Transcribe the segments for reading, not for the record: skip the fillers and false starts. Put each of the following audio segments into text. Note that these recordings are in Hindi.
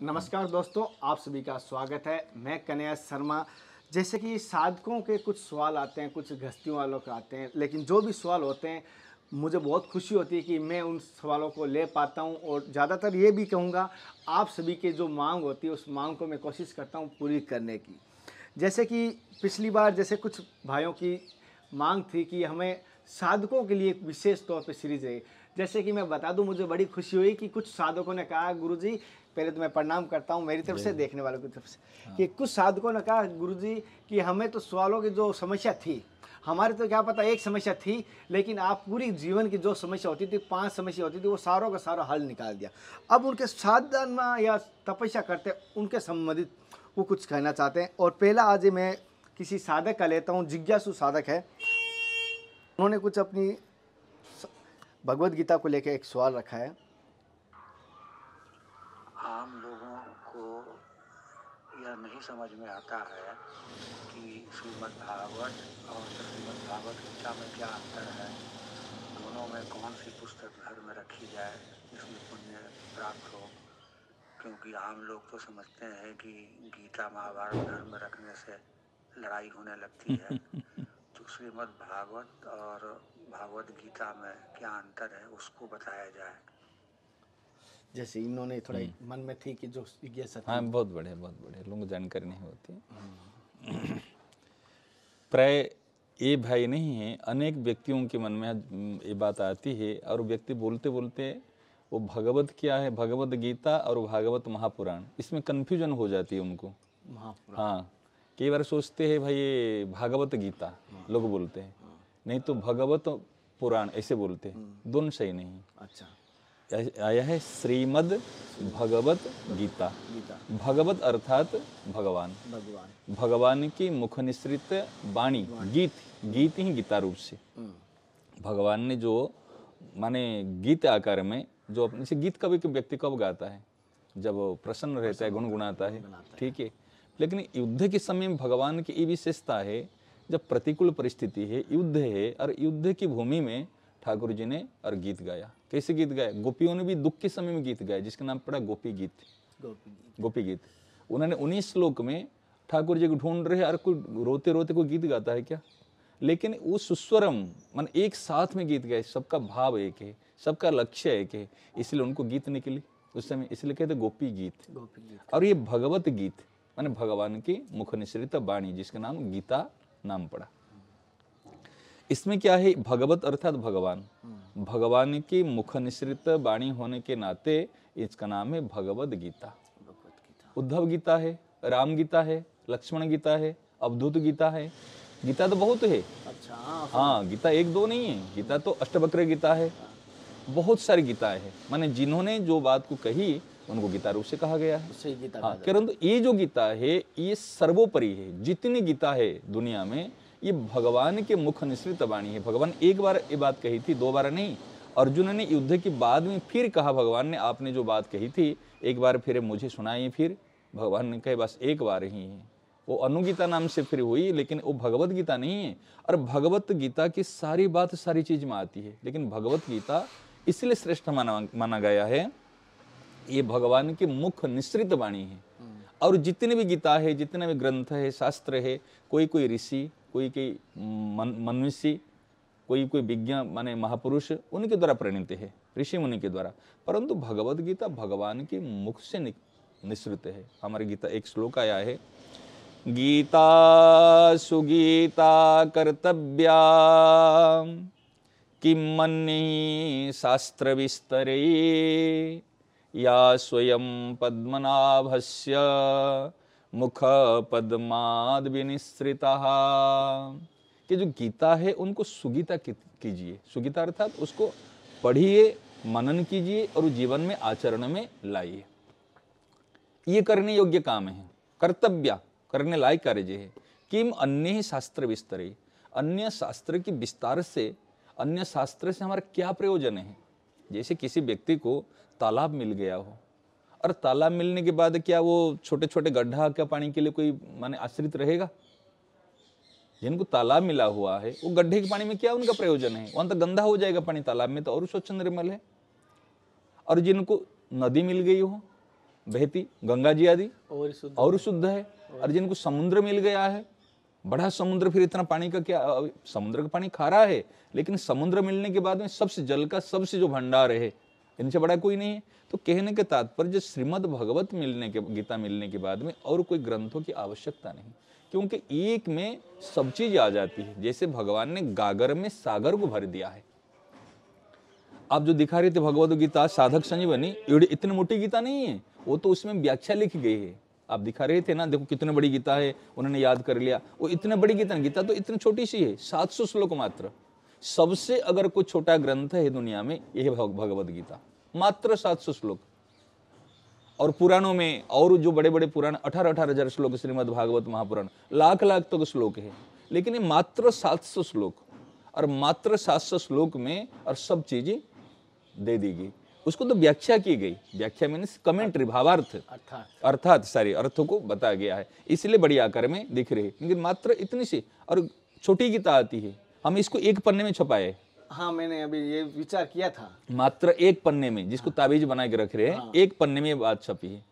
नमस्कार दोस्तों, आप सभी का स्वागत है। मैं कन्हैया शर्मा। जैसे कि साधकों के कुछ सवाल आते हैं, कुछ गृहस्थियों वालों के आते हैं, लेकिन जो भी सवाल होते हैं मुझे बहुत खुशी होती है कि मैं उन सवालों को ले पाता हूं। और ज़्यादातर ये भी कहूँगा, आप सभी के जो मांग होती है उस मांग को मैं कोशिश करता हूं पूरी करने की। जैसे कि पिछली बार जैसे कुछ भाइयों की मांग थी कि हमें साधकों के लिए विशेष तौर पे सीरीज है। जैसे कि मैं बता दूं, मुझे बड़ी खुशी हुई कि कुछ साधकों ने कहा, गुरुजी पहले तो मैं प्रणाम करता हूं मेरी तरफ से, देखने वालों की तरफ से, कि कुछ साधकों ने कहा, गुरुजी कि हमें तो सवालों की जो समस्या थी, हमारे तो क्या पता एक समस्या थी, लेकिन आप पूरी जीवन की जो समस्या होती थी, 5 समस्या होती थी, वो सारों का सारा हल निकाल दिया। अब उनके साधना या तपस्या करते उनके संबंधित वो कुछ कहना चाहते हैं। और पहला आज मैं किसी साधक का लेता हूँ, जिज्ञासु साधक है। उन्होंने कुछ अपनी भगवत गीता को लेकर एक सवाल रखा है। आम लोगों को यह नहीं समझ में आता है कि श्रीमद् भागवत और श्रीमद् भागवत गीता में क्या अंतर है, दोनों में कौन सी पुस्तक घर में रखी जाए जिसमें पुण्य प्राप्त हो। क्योंकि आम लोग तो समझते हैं कि गीता महाभारत घर में रखने से लड़ाई होने लगती है। तो श्रीमद् भागवत और भागवत गीता में क्या अंतर है उसको बताया जाए। जैसे इन्होंने थोड़ा मन में थी कि जो जिज्ञासा थी। हाँ, बहुत बढ़िया लोगों को जानकारी नहीं होती है। प्राय ये भाई नहीं है, अनेक व्यक्तियों के मन में ये बात आती है और व्यक्ति बोलते बोलते वो भगवत क्या है, भगवत गीता और भागवत महापुराण, इसमें कन्फ्यूजन हो जाती है उनको। हाँ, कई बार सोचते हैं भाई ये भागवत गीता लोग बोलते हैं, नहीं तो भगवत पुराण ऐसे बोलते हैं, दोनों सही नहीं। अच्छा, आया है श्रीमद् भगवत गीता। भगवत अर्थात भगवान, भगवान की मुख निसृत वाणी, गीत ही गीता रूप से भगवान ने जो माने गीत आकार में जो अपने से गीत कभी व्यक्ति कब गाता है, जब प्रसन्न रहता है, गुनगुनाता है, ठीक है। लेकिन युद्ध के समय में भगवान की ये विशेषता है, जब प्रतिकूल परिस्थिति है, युद्ध है, और युद्ध की भूमि में ठाकुर जी ने और गीत गाया। कैसे गीत गाया? गोपियों ने भी दुख के समय में गीत गाया, जिसका नाम पड़ा गोपी गीत। गोपी गीत उन्होंने 19 श्लोक में ठाकुर जी को ढूंढ रहे, और कोई रोते रोते कोई गीत गाता है क्या? लेकिन वो सुस्वरम मन एक साथ में गीत गाए, सबका भाव एक है, सबका लक्ष्य एक है, इसलिए उनको गीत निकली उस समय, इसलिए कहते गोपी गीत। और ये भगवत गीत माने भगवान की मुख निसृत वाणी, जिसका नाम गीता नाम पड़ा। इसमें क्या है? भगवत अर्थात भगवान, भगवान की मुख निसृत वाणी होने के नाते इसका नाम है भगवत गीता। उद्धव गीता है, राम गीता है, लक्ष्मण गीता है, अवधूत गीता है। गीता तो बहुत है। अच्छा, हाँ, गीता एक दो नहीं है, गीता तो अष्टवक्र गीता है, बहुत सारी गीता है। माने जिन्होंने जो बात को कही उनको गीता रूप से कहा गया है। हाँ, परंतु ये जो गीता है ये सर्वोपरि है। जितनी गीता है दुनिया में, ये भगवान के मुख निसृत वाणी है। भगवान एक बार ये बात कही थी, 2 बार नहीं। अर्जुन ने युद्ध के बाद में फिर कहा, भगवान ने आपने जो बात कही थी एक बार फिर मुझे सुनाइए। फिर भगवान ने कहा बस एक बार ही है, वो अनुगीता नाम से फिर हुई, लेकिन वो भगवत गीता नहीं है। और भगवत गीता की सारी बात सारी चीज में आती है, लेकिन भगवत गीता इसलिए श्रेष्ठ माना गया है, ये भगवान की मुख निसृत वाणी है। और जितने भी गीता है, जितने भी ग्रंथ है, शास्त्र है, कोई ऋषि, कोई मनुष्य, कोई विज्ञ माने महापुरुष, उनके द्वारा प्रणीत है, ऋषि मुनि के द्वारा। परंतु भगवत गीता भगवान के मुख से निसृत है। हमारी गीता एक श्लोक आया है, गीता सुगीता कर्तव्या किम मन्ये शास्त्र विस्तरे या स्वयं पद्मनाभस्य मुख पद्माद विनिसृतः। कि जो गीता है उनको सुगीता कीजिए। सुगीता अर्थात उसको पढ़िए, मनन कीजिए और जीवन में आचरण में लाइए। ये करने योग्य काम है, कर्तव्य करने लायक कार्य है। किम अन्य शास्त्र विस्तरे, अन्य शास्त्र की विस्तार से, अन्य शास्त्र से हमारा क्या प्रयोजन है। जैसे किसी व्यक्ति को तालाब मिल गया हो, और तालाब मिलने के बाद क्या वो छोटे छोटे गड्ढा का पानी के लिए कोई माने आश्रित रहेगा? जिनको तालाब मिला हुआ है वो गड्ढे के पानी में क्या उनका प्रयोजन है? वहां तो गंदा हो जाएगा पानी, तालाब में तो और स्वच्छ निर्मल है। और जिनको नदी मिल गई हो, बहती गंगा जी आदि और शुद्ध और शुद्ध है। और जिनको समुद्र मिल गया है, बड़ा समुद्र, फिर इतना पानी का क्या, समुद्र का पानी खारा है, लेकिन समुद्र मिलने के बाद में सबसे जल का सबसे जो भंडार है, इनसे बड़ा कोई नहीं है। तो कहने के तात्पर्य श्रीमद् भगवत मिलने के, गीता मिलने के बाद में और कोई ग्रंथों की आवश्यकता नहीं, क्योंकि एक में सब चीज आ जाती है। जैसे भगवान ने गागर में सागर को भर दिया है। आप जो दिखा रहे थे भगवद गीता साधक संजीवनी, इतनी मोटी गीता नहीं है, वो तो उसमें व्याख्या लिखी गई है। आप दिखा रहे थे ना, देखो कितनी बड़ी गीता है, उन्होंने याद कर लिया। वो इतने बड़ी गीता, गीता तो इतनी छोटी सी है, 700 श्लोक मात्र। सबसे अगर कोई छोटा ग्रंथ है दुनिया में, यह भगवद गीता, मात्र 700 श्लोक। और पुराणों में और जो बड़े बड़े पुराण 18-18 हजार श्लोक, श्रीमद् भागवत महापुराण लाख लाख तक श्लोक है, लेकिन ये मात्र 700 श्लोक, और मात्र 700 श्लोक में और सब चीजें दे दी गई। उसको तो व्याख्या की गई, व्याख्या मीन्स कमेंट्री, भावार्थ, अर्थात सारे अर्थों को बताया गया है, इसलिए बड़ी आकार में दिख रही है। लेकिन मात्र इतनी सी और छोटी गीता आती है, हम इसको एक पन्ने में छपाए। हाँ, मैंने अभी ये विचार किया था, मात्र एक पन्ने में, जिसको ताबीज बना के रख रहे हैं, एक पन्ने में बात छपी है,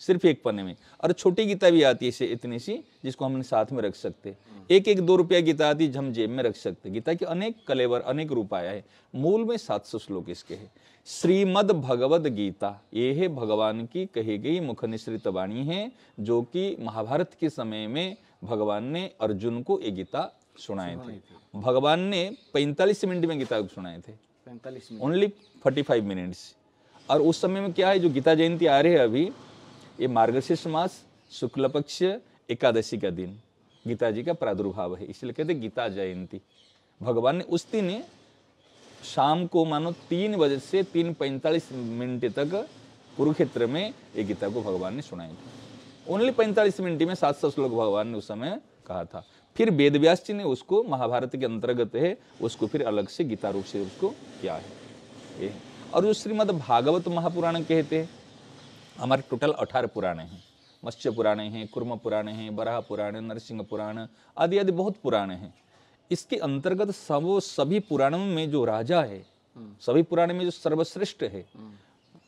सिर्फ एक पन्ने में। और छोटी गीता भी आती है इतनी सी, जिसको हम साथ में रख सकते। एक 2 रुपया गीता आती, हम जेब में रख सकते। गीता के अनेक कलेवर, अनेक रूप आया है। मूल में 700 श्लोक इसके हैं। श्रीमद् भगवद गीता, ये है भगवान की कही गई मुख निसृत वाणी है, जो कि महाभारत के समय में भगवान ने अर्जुन को ये गीता सुनाए थे। भगवान ने 45 मिनट में गीता को सुनाए थे, 45 मिनट, ओनली 45 मिनट्स। और उस समय में क्या है, जो गीता जयंती आ रही है अभी, ये मार्गशीर्ष मास शुक्ल पक्ष एकादशी का दिन गीता जी का प्रादुर्भाव है, इसलिए कहते गीता जयंती। भगवान ने उस दिन शाम को मानो 3 बजे से 3:45 मिनट तक कुरुक्षेत्र में ये गीता को भगवान ने सुनाई थी। ओनली 45 मिनट में 700 श्लोक भगवान ने उस समय कहा था। फिर वेद व्यास जी ने उसको महाभारत के अंतर्गत है, उसको फिर अलग से गीता रूप से उसको किया है। और जो श्रीमद् भागवत महापुराण कहते हैं, हमारे टोटल 18 पुराण हैं। मत्स्य पुराण हैं, कुर्म पुराण हैं, बराह पुराण, नरसिंह पुराण आदि आदि बहुत पुराण हैं। इसके अंतर्गत सभी पुराणों में जो राजा है, सभी पुराण में जो सर्वश्रेष्ठ है,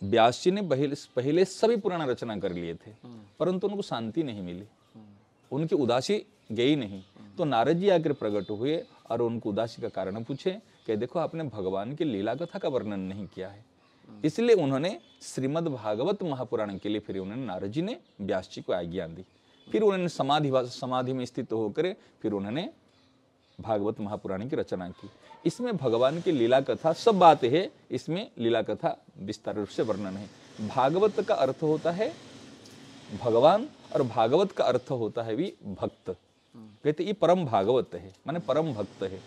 व्यास जी ने पहले सभी पुराण रचना कर लिए थे, परंतु उनको शांति नहीं मिली, उनकी उदासी गई नहीं। तो नारद जी आकर प्रकट हुए और उनको उदासी का कारण पूछे कि देखो आपने भगवान की लीला कथा का वर्णन नहीं किया है। इसलिए उन्होंने श्रीमद् भागवत महापुराण के लिए फिर उन्होंने नारद जी ने व्यास जी को आज्ञा दी। फिर उन्होंने समाधि में स्थित होकर फिर उन्होंने भागवत महापुराण की रचना की। इसमें भगवान की लीला कथा सब बात है, इसमें लीला कथा विस्तार रूप से वर्णन है। भागवत का अर्थ होता है भगवान और भागवत का अर्थ होता है भी भक्त। कहते ये परम भागवत है, माने परम भक्त है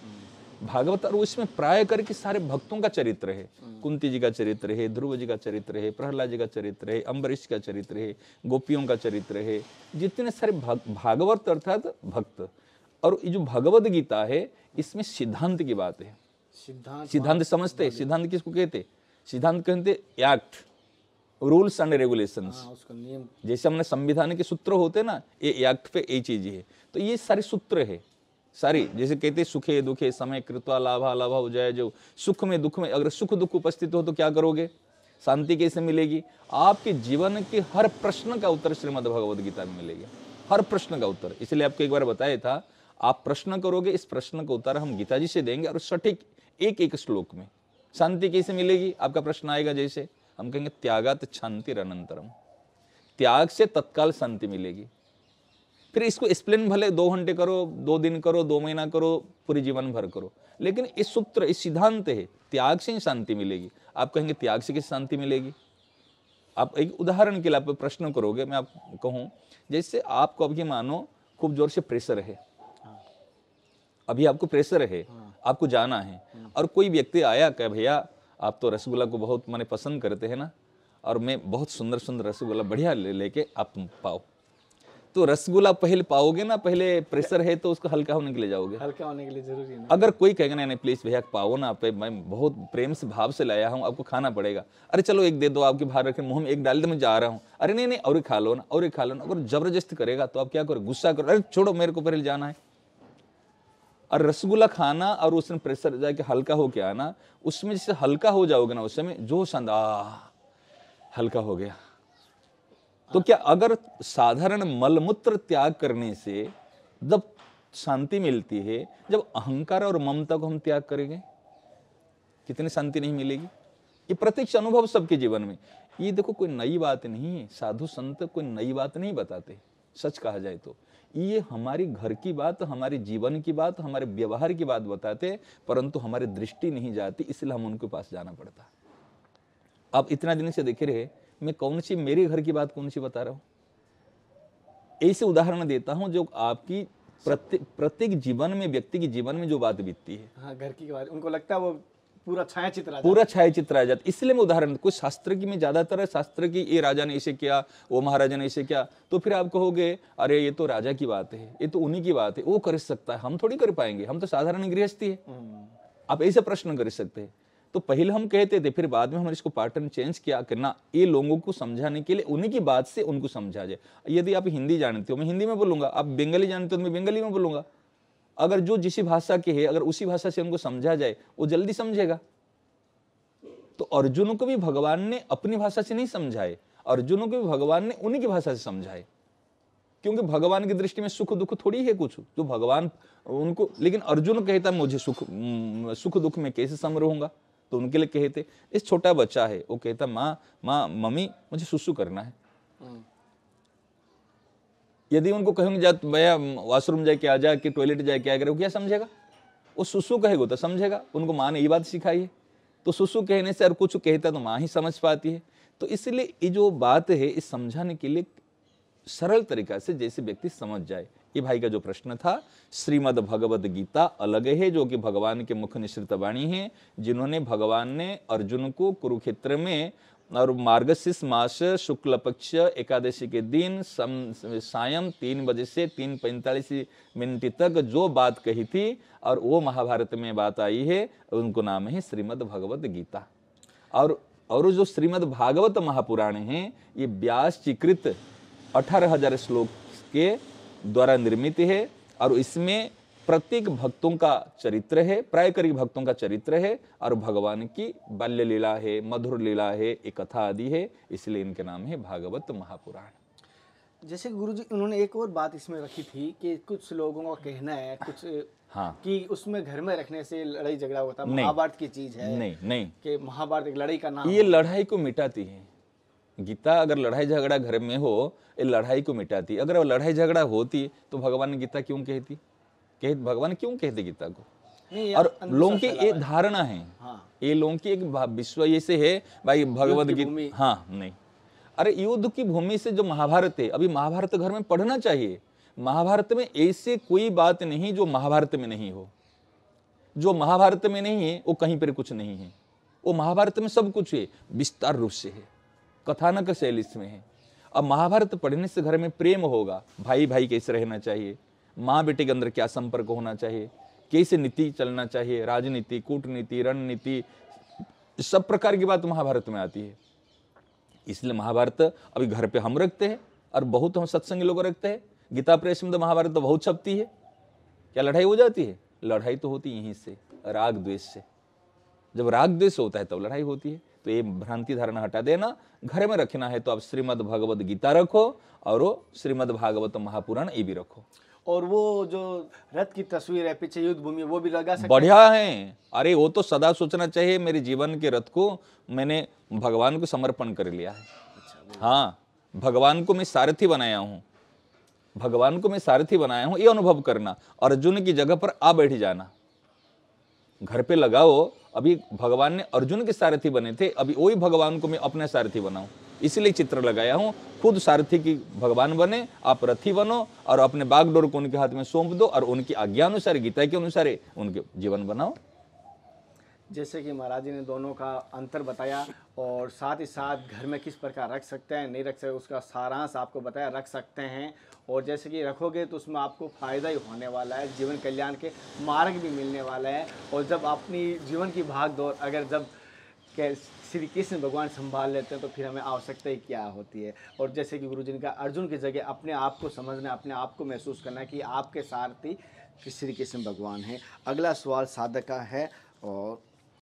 भागवत। और उसमें प्राय करके सारे भक्तों का चरित्र है। कुंती जी का चरित्र है, ध्रुव जी का चरित्र है, प्रहलाद जी का चरित्र है, अम्बरीश का चरित्र है, गोपियों का चरित्र है, जितने सारे भागवत अर्थात भक्त। और ये जो भगवद गीता है इसमें सिद्धांत की बात है। सिद्धांत समझते हैं? सिद्धांत किसको कहते? सिद्धांत कहते एक्ट, रूल्स एंड रेगुलेशंस। उसका नियम, जैसे हमने संविधान के सूत्र होते ना, ये एक्ट पे ये चीज है। तो ये सारे सूत्र है सारी। जैसे कहते सुखे दुखे समय कृत्वा लाभा लाभा हो जाए। जो सुख में दुख में, अगर सुख दुख उपस्थित हो तो क्या करोगे, शांति कैसे मिलेगी? आपके जीवन के हर प्रश्न का उत्तर श्रीमद् भगवद गीता में मिलेगा, हर प्रश्न का उत्तर। इसलिए आपको एक बार बताया था, आप प्रश्न करोगे, इस प्रश्न का उत्तर हम गीता जी से देंगे और सटीक एक एक श्लोक में। शांति कैसे मिलेगी? आपका प्रश्न आएगा, जैसे हम कहेंगे त्यागात शांति अनंतरम, त्याग से तत्काल शांति मिलेगी। फिर इसको एक्सप्लेन भले 2 घंटे करो, 2 दिन करो, 2 महीना करो, पूरी जीवन भर करो, लेकिन इस सूत्र, इस सिद्धांत है, त्याग से ही शांति मिलेगी। आप कहेंगे त्याग से कैसे शांति मिलेगी? आप एक उदाहरण के लिए आप प्रश्न करोगे, मैं आप कहूँ जैसे आपको अभी मानो खूब जोर से प्रेशर है, अभी आपको प्रेशर है, आपको जाना है, और कोई व्यक्ति आया कहे भैया आप तो रसगुल्ला को बहुत माने पसंद करते हैं ना, और मैं बहुत सुंदर सुंदर रसगुल्ला बढ़िया लेके आप पाओ। तो रसगुल्ला पहले पाओगे ना, पहले प्रेशर है तो उसको हल्का होने के लिए जाओगे, हल्का होने के लिए जरूरी है। अगर कोई कहेगा नहीं प्लीज भैया पाओ ना, पे मैं बहुत प्रेम से भाव से लाया हूँ, आपको खाना पड़ेगा, अरे चलो एक दे दो, आपके बाहर रखे मुंह में एक डाल दे, मैं जा रहा हूँ, अरे नहीं नहीं और खा लो ना, और खा लो ना। अगर जबरदस्ती करेगा तो आप क्या करो, गुस्सा करो, अरे छोड़ो मेरे को पहले जाना है। और रसगुल्ला खाना और उसमें प्रेशर जाके हल्का हो के आना, उसमें जैसे हल्का हो जाओगे ना, उस समय जो हल्का हो गया, तो क्या अगर साधारण मलमूत्र त्याग करने से जब शांति मिलती है, जब अहंकार और ममता को हम त्याग करेंगे कितनी शांति नहीं मिलेगी। ये प्रत्यक्ष अनुभव सबके जीवन में। ये देखो कोई नई बात नहीं है, साधु संत कोई नई बात नहीं बताते। सच कहा जाए तो ये हमारी घर की बात, हमारे जीवन की बात, हमारे व्यवहार की बात बताते, परंतु हमारी दृष्टि नहीं जाती, इसलिए हम उनके पास जाना पड़ता। आप इतना दिन से देखे रहे, मैं कौन सी मेरे घर की बात कौन सी बता रहा हूं। ऐसे उदाहरण देता हूं जो आपकी प्रत्येक जीवन में, व्यक्ति के जीवन में जो बात बीतती है। हाँ, घर की बात उनको लगता है वो पूरा छायाचित्र आ जाता। इसलिए मैं उदाहरण, कोई शास्त्र की में ज्यादातर है, शास्त्र की ये राजा ने ऐसे किया, वो महाराजा ने ऐसे किया, तो फिर आप कहोगे अरे ये तो राजा की बात है, ये तो उन्हीं की बात है, वो कर सकता है, हम थोड़ी कर पाएंगे, हम तो साधारण गृहस्थी है। आप ऐसे प्रश्न कर सकते हैं। तो पहले हम कहते थे, फिर बाद में हमने इसको पैटर्न चेंज किया कि ना, ये लोगों को समझाने के लिए उन्हीं की बात से उनको समझा जाए। यदि आप हिंदी जानते हो मैं हिंदी में बोलूंगा, आप बंगाली जानते हो तो मैं बंगाली में बोलूंगा। अगर जो जिस भाषा के है, अगर उसी भाषा से उनको समझा जाए, वो जल्दी समझेगा। तो अर्जुन को भी भगवान ने अपनी भाषा से नहीं समझाए, अर्जुन को भी भगवान ने उन्हीं की भाषा से समझाए, क्योंकि भगवान की दृष्टि में सुख दुख थोड़ी है कुछ जो भगवान उनको। लेकिन अर्जुन कहता मुझे सुख दुख में कैसे सम रहूंगा, तो उनके लिए कहते, इस छोटा बच्चा है वो कहता माँ मम्मी मुझे सुसु करना है। यदि उनको कहेंगे जा भैया वॉशरूम जाके आ जा, कि टॉयलेट जाके आ, वो क्या समझेगा। वो सुसु कहेगा तो समझेगा, उनको माँ ने ये बात सिखाई है। तो सुसु कहने से और कुछ कहता तो माँ ही समझ पाती है। तो इसलिए ये जो बात है इस समझाने के लिए सरल तरीका से जैसे व्यक्ति समझ जाए। ये भाई का जो प्रश्न था, श्रीमद् भगवद गीता अलग है, जो कि भगवान के मुख निसृत वाणी है, जिन्होंने भगवान ने अर्जुन को कुरुक्षेत्र में और मार्गशीर्ष मास शुक्ल पक्ष एकादशी के दिन सायं 3 बजे से 3:45 तक जो बात कही थी, और वो महाभारत में बात आई है, उनको नाम है श्रीमद् भगवद गीता। और जो श्रीमद् भागवत महापुराण है, ये व्यास जी कृत 18,000 श्लोक के द्वारा निर्मित है, और इसमें प्रत्येक भक्तों का चरित्र है, प्रायकरी भक्तों का चरित्र है, और भगवान की बाल्य लीला है, मधुर लीला है, एक कथा आदि है, इसलिए इनके नाम है भागवत महापुराण। जैसे गुरुजी उन्होंने एक और बात इसमें रखी थी कि कुछ लोगों का कहना है कुछ, हाँ, कि उसमें घर में रखने से लड़ाई झगड़ा होता है, महाभारत की चीज है। नहीं कि महाभारत एक लड़ाई का नाम, ये लड़ाई को मिटाती है। गीता अगर लड़ाई झगड़ा घर में हो, ये लड़ाई को मिटाती। अगर वो लड़ाई झगड़ा होती तो भगवान ने गीता क्यों कहती, भगवान क्यों कहते गीता को। और लोगों की एक धारणा है, ये लोगों की एक विश्व ऐसे है भाई भगवद गीता, हाँ नहीं, अरे युद्ध की भूमि से जो महाभारत है, अभी महाभारत घर में पढ़ना चाहिए। महाभारत में ऐसे कोई बात नहीं जो महाभारत में नहीं हो। जो महाभारत में नहीं है वो कहीं पर कुछ नहीं है। वो महाभारत में सब कुछ है, विस्तार रूप से है, कथानक शैली में है। अब महाभारत पढ़ने से घर में प्रेम होगा, भाई भाई कैसे रहना चाहिए, माँ बेटे के अंदर क्या संपर्क होना चाहिए, कैसे नीति चलना चाहिए, राजनीति, कूटनीति, रणनीति, सब प्रकार की बात महाभारत में आती है। इसलिए महाभारत अभी घर पे हम रखते हैं, और बहुत हम सत्संगी लोग रखते हैं। गीता प्रेस में तो महाभारत तो बहुत छपती है। क्या लड़ाई हो जाती है? लड़ाई तो होती यहीं से, राग द्वेष से। जब राग द्वेष होता है तब लड़ाई होती है। तो ये भ्रांति धारणा हटा देना। घर में रखना है तो आप श्रीमद् भगवद गीता रखो, और वो श्रीमद् भागवत महापुराण ये भी रखो। और वो जो रथ की तस्वीर है पीछे युद्ध भूमि, वो भी लगा सकते, बढ़िया है। अरे वो तो सदा सोचना चाहिए मेरे जीवन के रथ को मैंने भगवान को समर्पण कर लिया है। हाँ, भगवान को मैं सारथी बनाया हूँ, भगवान को मैं सारथी बनाया हूँ, ये अनुभव करना। अर्जुन की जगह पर आ बैठ जाना, घर पे लगाओ। अभी भगवान ने अर्जुन के सारथी बने थे, अभी वही भगवान को मैं अपने सारथी बनाऊं, इसलिए चित्र लगाया हूं। खुद सारथी की भगवान बने, आप रथी बनो, और अपने बागडोर को उनके हाथ में सौंप दो, और उनकी आज्ञा अनुसार, गीता के अनुसार उनके जीवन बनाओ। जैसे कि महाराज जी ने दोनों का अंतर बताया, और साथ ही साथ घर में किस प्रकार रख सकते हैं, नहीं रख सकते, उसका सारांश आपको बताया, रख सकते हैं। और जैसे कि रखोगे तो उसमें आपको फ़ायदा ही होने वाला है, जीवन कल्याण के मार्ग भी मिलने वाला है। और जब अपनी जीवन की भाग दौड़ अगर जब श्री कृष्ण भगवान संभाल लेते हैं तो फिर हमें आवश्यकता ही क्या होती है। और जैसे कि गुरु जी ने कहा, अर्जुन की जगह अपने आप को समझना, अपने आप को महसूस करना कि आपके सारथी श्री कृष्ण भगवान हैं। अगला सवाल साधक का है, और